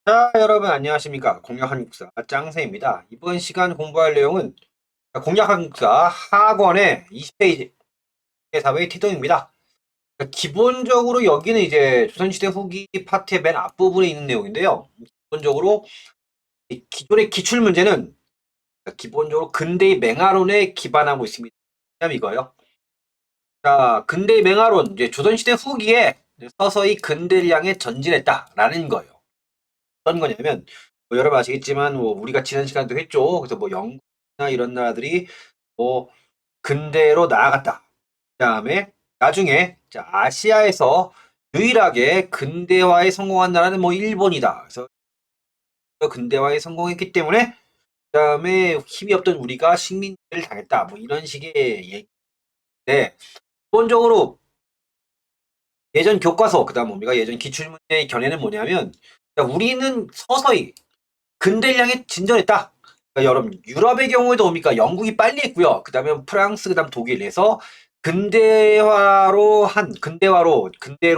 자, 여러분 안녕하십니까? 공략 한국사 짱새입니다. 이번 시간 공부할 내용은 공략 한국사 하권의 20페이지 사회 태동입니다. 기본적으로 여기는 이제 조선시대 후기 파트의 맨 앞부분에 있는 내용인데요. 기본적으로 이 기존의 기출 문제는 기본적으로 근대의 맹하론에 기반하고 있습니다. 이거예요. 자, 근대의 맹하론, 이제 조선시대 후기에 서서히 근대를 향해 전진했다라는 거예요. 어떤 거냐면 여러분 아시겠지만 우리가 지난 시간도 했죠. 그래서 영국이나 이런 나라들이 뭐 근대로 나아갔다. 그다음에 나중에 자, 아시아에서 유일하게 근대화에 성공한 나라는 일본이다. 그래서 근대화에 성공했기 때문에 그다음에 힘이 없던 우리가 식민지를 당했다. 이런 식의 얘기인데 기본적으로 예전 교과서 그다음 우리가 예전 기출문제의 견해는 뭐냐면 우리는 서서히 근대를 향해 진전했다. 그러니까 여러분 유럽의 경우에도 뭡니까 영국이 빨리 했고요. 그다음에 프랑스 그다음 독일에서 근대로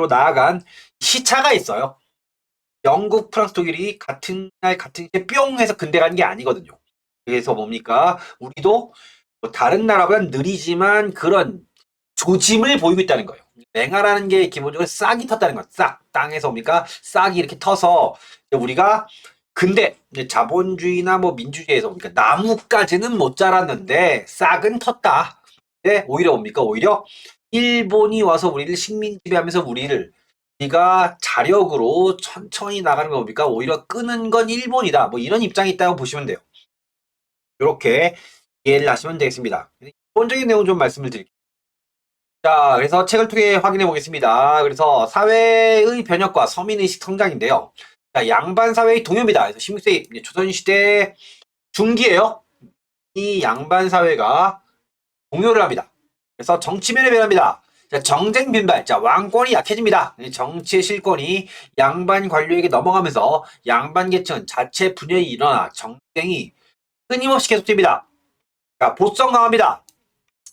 나아간 시차가 있어요. 영국, 프랑스, 독일이 같은 날 같은 시에 뿅 해서 근대 간 게 아니거든요. 그래서 뭡니까 우리도 다른 나라보다 느리지만 그런 조짐을 보이고 있다는 거예요. 맹아라는 게 기본적으로 싹이 텄다는 거예요. 싹 땅에서 뭡니까 싹이 이렇게 터서 우리가 근데 자본주의나 민주주의에서 뭡니까 나무까지는 못 자랐는데 싹은 텄다. 근데 오히려 뭡니까 오히려 일본이 와서 우리를 식민 지배하면서 우리가 자력으로 천천히 나가는 거 뭡니까 오히려 끄는 건 일본이다. 이런 입장이 있다고 보시면 돼요. 이렇게 이해를 하시면 되겠습니다. 기본적인 내용 좀 말씀을 드릴게요. 자, 그래서 책을 통해 확인해 보겠습니다. 그래서 사회의 변혁과 서민의식 성장인데요. 자, 양반 사회의 동요입니다. 그래서 16세기 조선시대 중기예요. 이 양반 사회가 동요를 합니다. 그래서 정치면에 변합니다. 자, 정쟁 빈발. 자, 왕권이 약해집니다. 정치의 실권이 양반 관료에게 넘어가면서 양반 계층은 자체 분열이 일어나 정쟁이 끊임없이 계속됩니다. 자, 보성 강화입니다.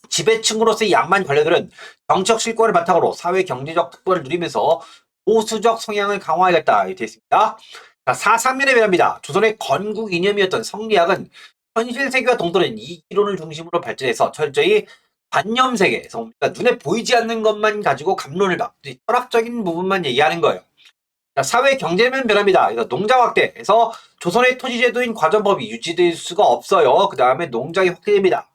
지배층으로서의 양반 관료들은 정치적 실권을 바탕으로 사회 경제적 특권을 누리면서 보수적 성향을 강화하겠다 되어 있습니다. 자, 사상면에 변합니다. 조선의 건국 이념이었던 성리학은 현실 세계와 동떨어진 이기론을 중심으로 발전해서 철저히 관념세계에서 그러니까 눈에 보이지 않는 것만 가지고 감론을 박, 철학적인 부분만 얘기하는 거예요. 자, 사회 경제면 변합니다. 그래서 농장 확대해서 조선의 토지제도인 과전법이 유지될 수가 없어요. 그 다음에 농장이 확대됩니다.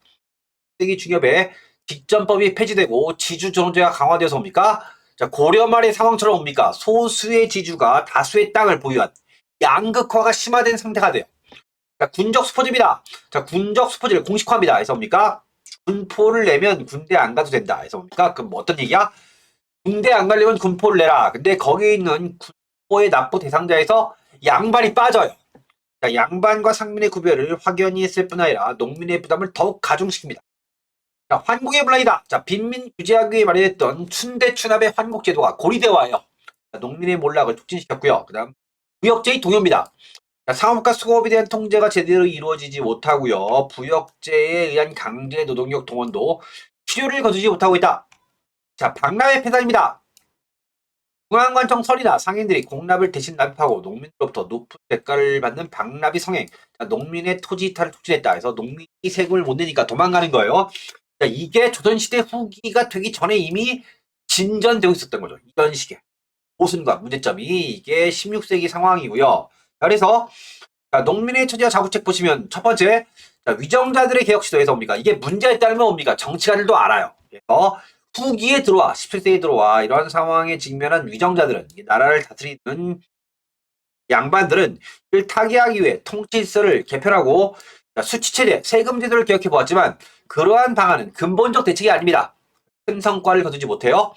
세기 중엽에 직전법이 폐지되고 지주존재가 강화되어서 옵니까? 자, 고려 말의 상황처럼 옵니까? 소수의 지주가 다수의 땅을 보유한 양극화가 심화된 상태가 돼요. 자, 군적 수포제입니다. 자, 군적 수포제를 공식화합니다. 그래서 뭡니까? 군포를 내면 군대 안 가도 된다. 그래서 뭡니까? 그럼 어떤 얘기야? 군대 안 가려면 군포를 내라. 근데 거기에 있는 군포의 납부 대상자에서 양반이 빠져요. 자, 양반과 상민의 구별을 확연히 했을 뿐 아니라 농민의 부담을 더욱 가중시킵니다. 자, 환국의 분란이다. 자, 빈민 규제하기 위해 마련했던 춘대춘합의 환국제도가 고리되어 와요. 자, 농민의 몰락을 촉진시켰고요. 그 다음 부역제의 동요입니다. 자, 상업과 수급에 대한 통제가 제대로 이루어지지 못하고요. 부역제에 의한 강제 노동력 동원도 필요를 거두지 못하고 있다. 자, 박람회 폐단입니다. 중앙관청 설이나 상인들이 공납을 대신 납입하고 농민으로부터 높은 대가를 받는 박납이 성행. 자, 농민의 토지 이탈을 촉진했다. 그래서 농민이 세금을 못 내니까 도망가는 거예요. 자, 이게 조선시대 후기가 되기 전에 이미 진전되고 있었던 거죠. 이런 식의 모순과 문제점이 이게 16세기 상황이고요. 그래서 자, 농민의 처지와 자구책 보시면 첫 번째 자, 위정자들의 개혁 시도에서 옵니까? 이게 문제가 있다는 건 뭡니까? 정치가들도 알아요. 그래서 후기에 들어와 17세기에 들어와 이런 상황에 직면한 위정자들은 나라를 다스리는 양반들은 이를 타개하기 위해 통치질서를 개편하고 수치체제, 세금제도를 개혁해 보았지만 그러한 방안은 근본적 대책이 아닙니다. 큰 성과를 거두지 못해요.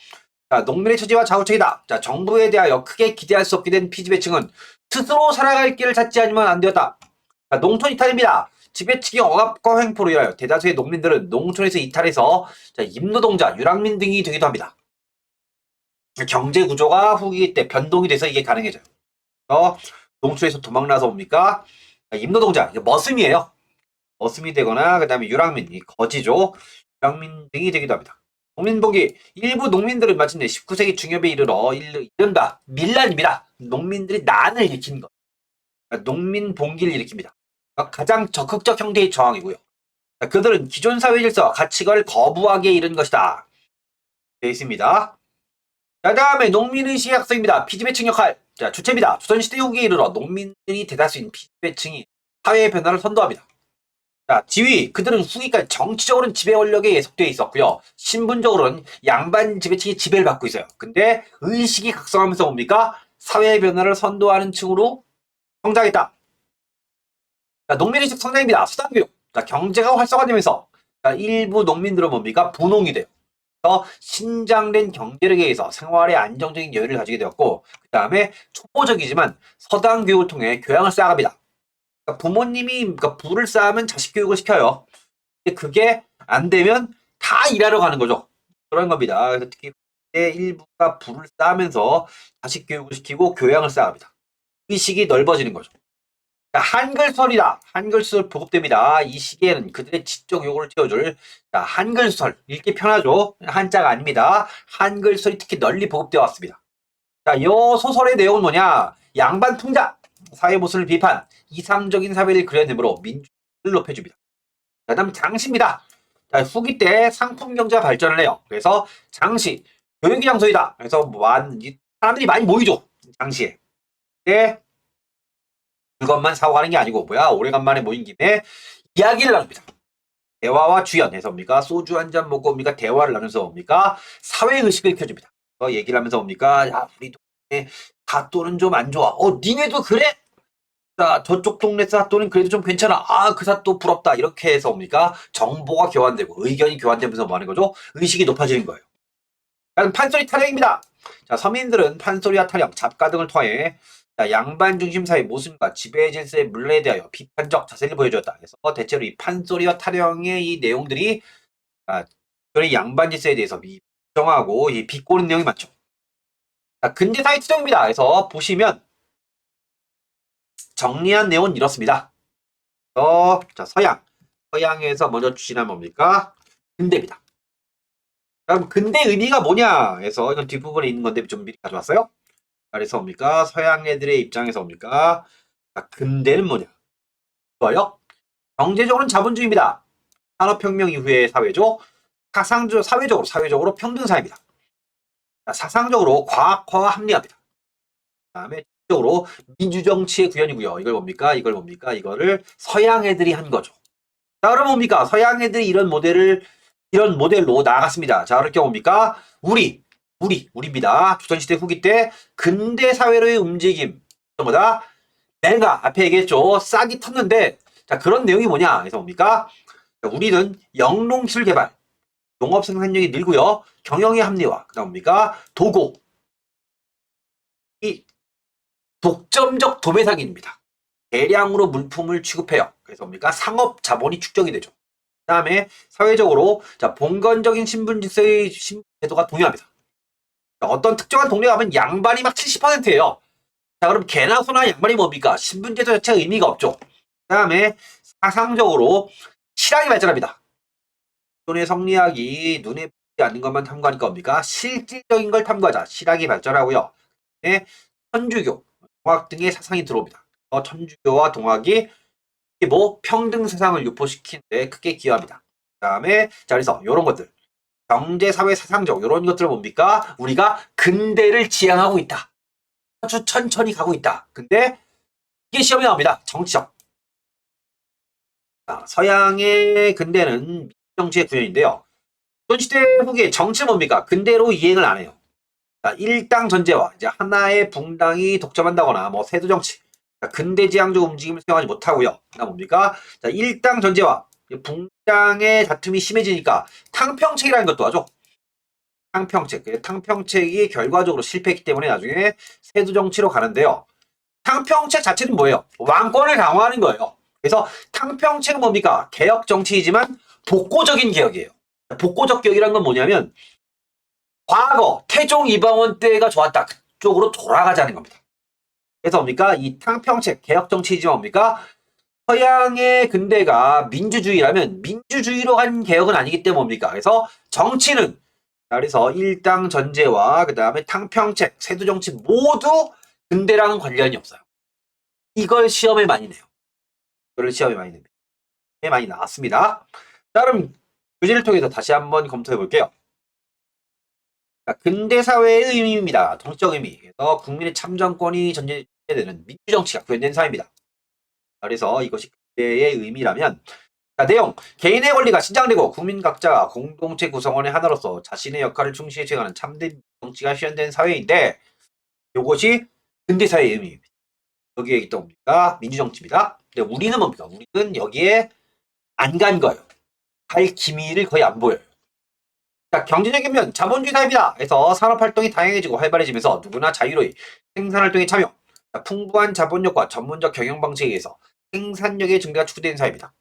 자, 농민의 처지와 좌우책이다. 자, 정부에 대하여 크게 기대할 수 없게 된 피지배층은 스스로 살아갈 길을 찾지 않으면 안 되었다. 자, 농촌 이탈입니다. 지배층의 억압과 횡포로 인하여 대다수의 농민들은 농촌에서 이탈해서 자, 임노동자, 유랑민 등이 되기도 합니다. 경제 구조가 후기 때 변동이 돼서 이게 가능해져요. 농촌에서 도망나서 옵니까? 임노동자, 머슴이에요. 머슴이 되거나 그 다음에 유랑민, 거지죠. 유랑민 등이 되기도 합니다. 농민복이 일부 농민들은 마침내 19세기 중엽에 이른다. 밀란입니다. 농민들이 난을 일으킨 것. 농민 봉기를 일으킵니다. 가장 적극적 형태의 저항이고요. 그들은 기존 사회 질서, 가치관을 거부하게 이른 것이다. 되어 있습니다. 자, 다음에 농민의식의 학습입니다. 피지배층 역할. 자, 주체입니다. 조선시대 후기에 이르러 농민들이 대다수인 피지배층이 사회의 변화를 선도합니다. 자, 지위. 그들은 후기까지 정치적으로는 지배 권력에 예속되어 있었고요. 신분적으로는 양반 지배층이 지배를 받고 있어요. 근데 의식이 각성하면서 뭡니까? 사회의 변화를 선도하는 층으로 성장했다. 자, 농민의식 성장입니다. 수단교육. 자, 경제가 활성화되면서 자, 일부 농민들은 뭡니까? 분홍이 돼요. 신장된 경제력에 의해서 생활에 안정적인 여유를 가지게 되었고 그 다음에 초보적이지만 서당 교육을 통해 교양을 쌓아갑니다. 그러니까 부모님이 부를 쌓으면 자식 교육을 시켜요. 근데 그게 안 되면 다 일하러 가는 거죠. 그런 겁니다. 그래서 특히 일부가 부를 쌓으면서 자식 교육을 시키고 교양을 쌓아갑니다. 의식이 넓어지는 거죠. 한글설이다. 한글설 보급됩니다. 이 시기에는 그들의 지적 요구를 채워줄 한글설. 읽기 편하죠. 한자가 아닙니다. 한글설이 특히 널리 보급되어 왔습니다. 자, 요 소설의 내용은 뭐냐? 양반 풍자, 사회 모순을 비판, 이상적인 사회를 그려내므로 민주를 높여줍니다. 자, 다음 장시입니다. 자, 후기 때 상품 경제가 발전을 해요. 그래서 장시, 교육의 장소이다. 그래서 사람들이 많이 모이죠. 장시에. 네. 그것만 사고 가는 게 아니고 뭐야 오래간만에 모인 김에 이야기를 나눕니다. 대화와 주연해서 뭡니까 소주 한 잔 먹고 뭡니까 대화를 나누면서 뭡니까 사회의식을 켜줍니다. 얘기를 하면서 뭡니까 야 우리 동네 사또는 좀 안 좋아. 니네도 그래? 자 저쪽 동네 사또는 그래도 좀 괜찮아. 그 사또 부럽다. 이렇게 해서 뭡니까 정보가 교환되고 의견이 교환되면서 뭐 하는 거죠? 의식이 높아지는 거예요. 다음 판소리 타령입니다. 자 서민들은 판소리와 타령, 잡가 등을 통해 양반 중심 사회 모순과 지배 질서의 문례에 대하여 비판적 자세를 보여주었다. 그래서 대체로 이 판소리와 타령의 이 내용들이 저희 양반 질서에 대해서 비정하고 이 비꼬는 내용이 많죠. 자, 근대 사회 추정입니다. 그래서 보시면 정리한 내용은 이렇습니다. 자, 서양에서 먼저 추진한 뭡니까? 근대입니다. 그럼 근대 의미가 뭐냐? 해서 이건 뒷부분에 있는 건데 좀 미리 가져왔어요. 그래서 뭡니까? 서양 애들의 입장에서 뭡니까? 근대는 뭐냐? 좋아요. 경제적으로는 자본주의입니다. 산업혁명 이후의 사회죠. 사회적으로 평등 사회입니다. 사상적으로 과학화와 합리화입니다. 그 다음에 적으로 민주정치의 구현이고요. 이걸 뭡니까? 이거를 서양 애들이 한 거죠. 자, 그럼 뭡니까? 서양 애들이 이런 모델로 나아갔습니다. 자, 그럴 경우 뭡니까? 우리입니다. 조선시대 후기 때 근대 사회로의 움직임. 뭐다? 내가 앞에 얘기했죠. 싹이 텄는데 자 그런 내용이 뭐냐? 그래서 뭡니까? 우리는 영농기술 개발, 농업 생산력이 늘고요. 경영의 합리화, 그다음 뭡니까? 도고, 이 독점적 도매 상인입니다. 대량으로 물품을 취급해요. 그래서 뭡니까? 상업 자본이 축적이 되죠. 그다음에 사회적으로 봉건적인 신분 질서의 제도가 동요합니다. 어떤 특정한 동네 가면 양반이 막 70%예요. 자, 그럼 개나 소나 양반이 뭡니까? 신분제도 자체가 의미가 없죠. 그 다음에 사상적으로 실학이 발전합니다. 돈의 성리학이 눈에 보이지 않는 것만 탐구하니까 뭡니까? 실질적인 걸 탐구하자. 실학이 발전하고요. 네, 천주교, 동학 등의 사상이 들어옵니다. 천주교와 동학이 평등 세상을 유포시키는데 크게 기여합니다. 그 다음에 그래서 이런 것들 경제, 사회, 사상적 이런 것들은 뭡니까? 우리가 근대를 지향하고 있다. 아주 천천히 가고 있다. 근데 이게 시험에 나옵니다. 정치적. 서양의 근대는 정치의 구현인데요. 조선시대 후기에 정치는 뭡니까? 근대로 이행을 안 해요. 일당 전제와 이제 하나의 붕당이 독점한다거나 세도 정치, 근대 지향적 움직임을 수행하지 못하고요. 뭡니까? 일당 전제와 붕당의 다툼이 심해지니까 탕평책이라는 것도 하죠. 탕평책이 결과적으로 실패했기 때문에 나중에 세도 정치로 가는데요. 탕평책 자체는 뭐예요? 왕권을 강화하는 거예요. 그래서 탕평책은 뭡니까? 개혁 정치이지만 복고적인 개혁이에요. 복고적 개혁이란 건 뭐냐면 과거 태종 이방원 때가 좋았다. 그쪽으로 돌아가자는 겁니다. 그래서 뭡니까? 이 탕평책 개혁 정치이지만 뭡니까? 서양의 근대가 민주주의라면 민주주의로 한 개혁은 아니기 때문에 뭡니까? 그래서 정치는 그래서 일당 전제와 그 다음에 탕평책, 세도 정치 모두 근대랑은 관련이 없어요. 이걸 시험에 많이 내요. 이걸 시험에 많이 냅니다. 많이 나왔습니다. 자, 그럼 교재를 통해서 다시 한번 검토해 볼게요. 자, 근대 사회의 의미입니다. 정치적 의미. 그래서 국민의 참정권이 전제되는 민주정치가 구현된 사회입니다. 그래서 이것이 근대의 의미라면, 자, 내용. 개인의 권리가 신장되고 국민 각자가 공동체 구성원의 하나로서 자신의 역할을 충실히 수행하는 참된 정치가 실현된 사회인데, 이것이 근대 사회의 의미입니다. 여기에 있던 뭡니까? 민주정치입니다. 근데 우리는 뭡니까? 우리는 여기에 안 간 거예요. 갈 기미를 거의 안 보여요. 자, 경제적인 면 자본주의 사회입니다. 그래서 산업활동이 다양해지고 활발해지면서 누구나 자유로이 생산활동에 참여, 자, 풍부한 자본력과 전문적 경영방식에 의해서 생산력의 증가가 추구되는 사회입니다.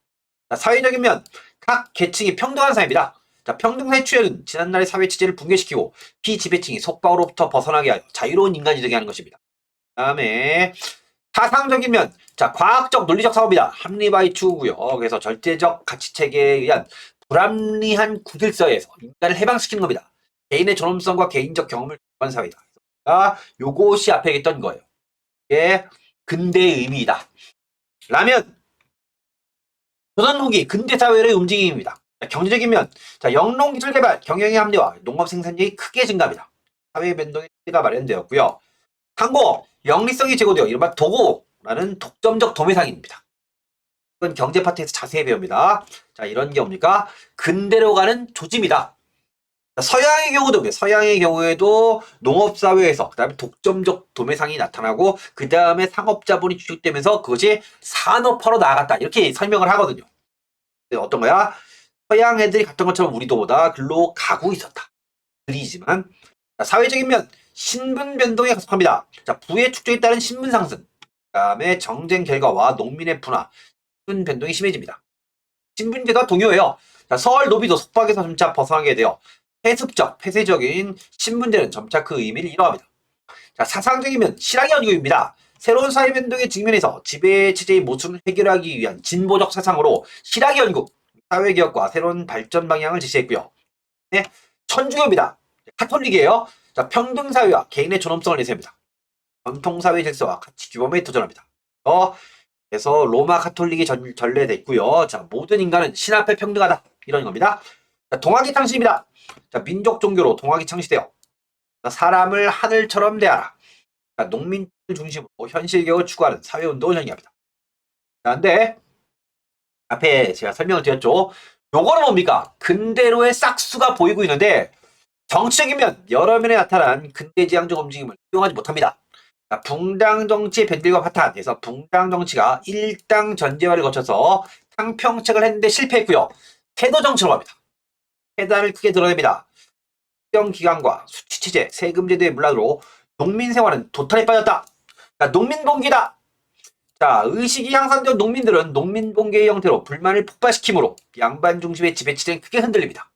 자, 사회적인 면 각 계층이 평등한 사회입니다. 자, 평등사회 추구는 지난날의 사회 체제를 붕괴시키고 피지배층이 속박으로부터 벗어나게 하여 자유로운 인간이 되게 하는 것입니다. 다음에 사상적인 면, 자, 과학적 논리적 사고입니다. 합리화의 추구고요. 그래서 절대적 가치체계에 의한 불합리한 구질서에서 인간을 해방시키는 겁니다. 개인의 존엄성과 개인적 경험을 주관 사회다. 요것이 앞에 있던 거예요. 이게 근대의 의미이다. 라면 조선 후기 근대 사회의 움직임입니다. 자, 경제적인 면, 자, 영농 기술 개발, 경영의 합리화, 농업 생산량이 크게 증가합니다. 사회 변동의 시대가 마련되었고요. 항공, 영리성이 제고되어 이른바 도고라는 독점적 도매상입니다. 이건 경제 파트에서 자세히 배웁니다. 자, 이런 게 뭡니까? 근대로 가는 조짐이다. 서양의 경우도, 서양의 경우에도 농업사회에서 그 다음에 독점적 도매상이 나타나고 그 다음에 상업자본이 주축되면서 그것이 산업화로 나아갔다. 이렇게 설명을 하거든요. 어떤 거야? 서양 애들이 갔던 것처럼 우리도 보다 글로 가고 있었다. 들이지만 사회적인 면 신분 변동에 가속합니다. 자, 부의 축적에 따른 신분 상승, 그 다음에 정쟁 결과와 농민의 분화, 신분 변동이 심해집니다. 신분제가 동요해요. 자, 서울 노비도 속박에서 점차 벗어나게 되어 폐습적, 폐쇄적인 신분제는 점차 그 의미를 잃어갑니다. 자, 사상적이면 실학의 연구입니다. 새로운 사회 변동에 직면해서 지배 체제의 모순을 해결하기 위한 진보적 사상으로 실학의 연구, 사회개혁과 새로운 발전 방향을 제시했고요. 네, 천주교입니다. 카톨릭이에요. 자, 평등사회와 개인의 존엄성을 내세웁니다. 전통사회 질서와 가치 규범에 도전합니다. 그래서 로마 카톨릭이 전래됐고요. 자, 모든 인간은 신 앞에 평등하다. 이런 겁니다. 자, 동학이 창시입니다. 자, 민족 종교로 동학이 창시되어 사람을 하늘처럼 대하라. 자, 농민 중심으로 현실개혁을 추구하는 사회운동을 전개합니다. 자, 근데 앞에 제가 설명을 드렸죠. 요거는 뭡니까? 근대로의 싹수가 보이고 있는데 정치적인 면 여러 면에 나타난 근대지향적 움직임을 수용하지 못합니다. 붕당 정치의 변질과 파탄에서 붕당 정치가 일당 전제화를 거쳐서 상평책을 했는데 실패했고요. 태도 정치로 갑니다. 패단을 크게 드러냅니다. 특정 기관과 수치체제, 세금제도의 문란으로 농민 생활은 도탄에 빠졌다. 자, 농민봉기다. 자, 의식이 향상된 농민들은 농민봉기의 형태로 불만을 폭발시키므로 양반 중심의 지배체제는 크게 흔들립니다.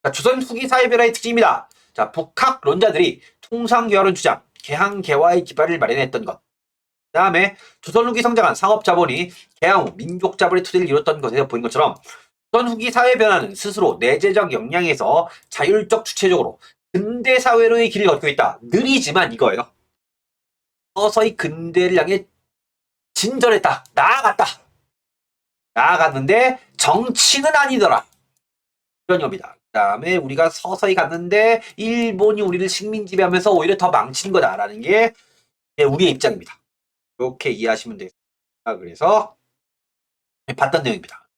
자, 조선 후기 사회 변화의 특징입니다. 자, 북학론자들이 통상개화론 주장, 개항개화의 기반을 마련했던 것. 그 다음에 조선 후기 성장한 상업자본이 개항 후 민족자본의 투대를 이뤘던 것에서 보인 것처럼 조선 후기 사회 변화는 스스로 내재적 역량에서 자율적 주체적으로 근대 사회로의 길을 걷고 있다. 느리지만 이거예요. 서서히 근대를 향해 진전했다. 나아갔다. 나아갔는데 정치는 아니더라. 이런 겁니다. 그 다음에 우리가 서서히 갔는데 일본이 우리를 식민 지배하면서 오히려 더 망친 거다라는 게 우리의 입장입니다. 이렇게 이해하시면 되겠습니다. 그래서 봤던 내용입니다.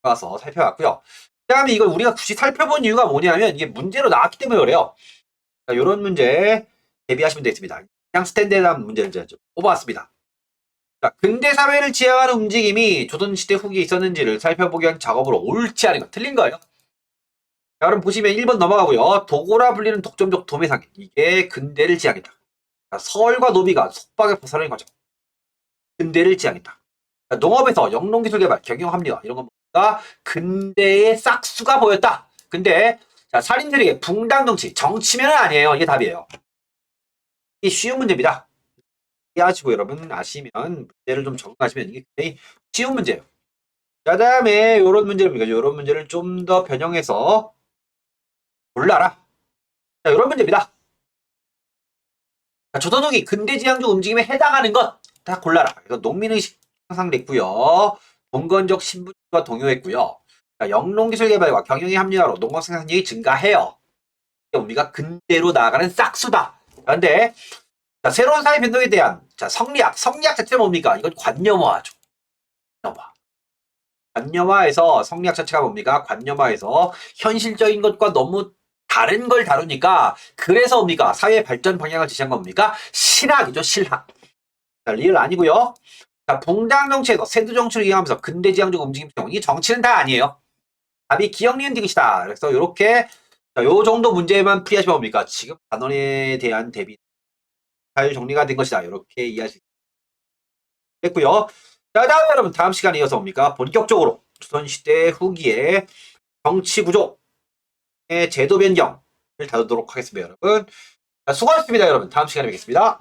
와서 살펴봤고요. 그 다음에 이걸 우리가 굳이 살펴본 이유가 뭐냐면 이게 문제로 나왔기 때문에 그래요. 자, 이런 문제 대비하시면 되겠습니다. 그냥 스탠드에다한 문제를 제가 좀 뽑아왔습니다. 자, 근대 사회를 지향하는 움직임이 조선시대 후기에 있었는지를 살펴보기 위한 작업으로 옳지 않은 거 틀린 거예요. 자, 그럼 보시면 1번 넘어가고요. 도고라 불리는 독점적 도매상인. 이게 근대를 지향했다. 자, 서울과 노비가 속박에 벗어나는 과정. 근대를 지향했다. 자, 농업에서 영농기술 개발, 경영 합리화 이런 건 뭔가 근대의 싹수가 보였다. 근데 자, 살인 세력의 붕당 정치, 정치면은 아니에요. 이게 답이에요. 이게 쉬운 문제입니다. 이해하시고 여러분 아시면 문제를 좀 적응하시면 이게 굉장히 쉬운 문제예요. 자, 다음에 이런 문제입니다. 이런 문제를 좀 더 변형해서 골라라. 자, 이런 문제입니다. 자, 조선 후기 근대지향적 움직임에 해당하는 것. 다 골라라. 그래서 농민의식 향상됐고요. 봉건적 신분과 동요했고요. 자, 영농기술 개발과 경영의 합리화로 농업 생산량이 증가해요. 우리가 근대로 나아가는 싹수다. 그런데 자, 새로운 사회 변동에 대한 자, 성리학 자체는 뭡니까? 이건 관념화죠. 관념화에서 성리학 자체가 뭡니까? 관념화에서 현실적인 것과 너무 다른 걸 다루니까 그래서 뭡니까? 사회 발전 방향을 제시한 겁니까? 실학이죠, 실학. 자, 리얼 아니고요. 자, 붕당 정치에서 세도 정치를 이용하면서 근대지향적 움직임 이 정치는 다 아니에요. 답이 기억 니은 디귿이다. 그래서 이렇게 요 정도 문제만 풀이하시면 뭡니까? 지금 단원에 대한 대비 잘 정리가 된 것이다. 이렇게 이해하실 수 있겠고요. 자, 다음 여러분 다음 시간에 이어서 뭡니까? 본격적으로 조선시대 후기에 정치 구조의 제도 변경을 다루도록 하겠습니다, 여러분. 자, 수고하셨습니다, 여러분. 다음 시간에 뵙겠습니다.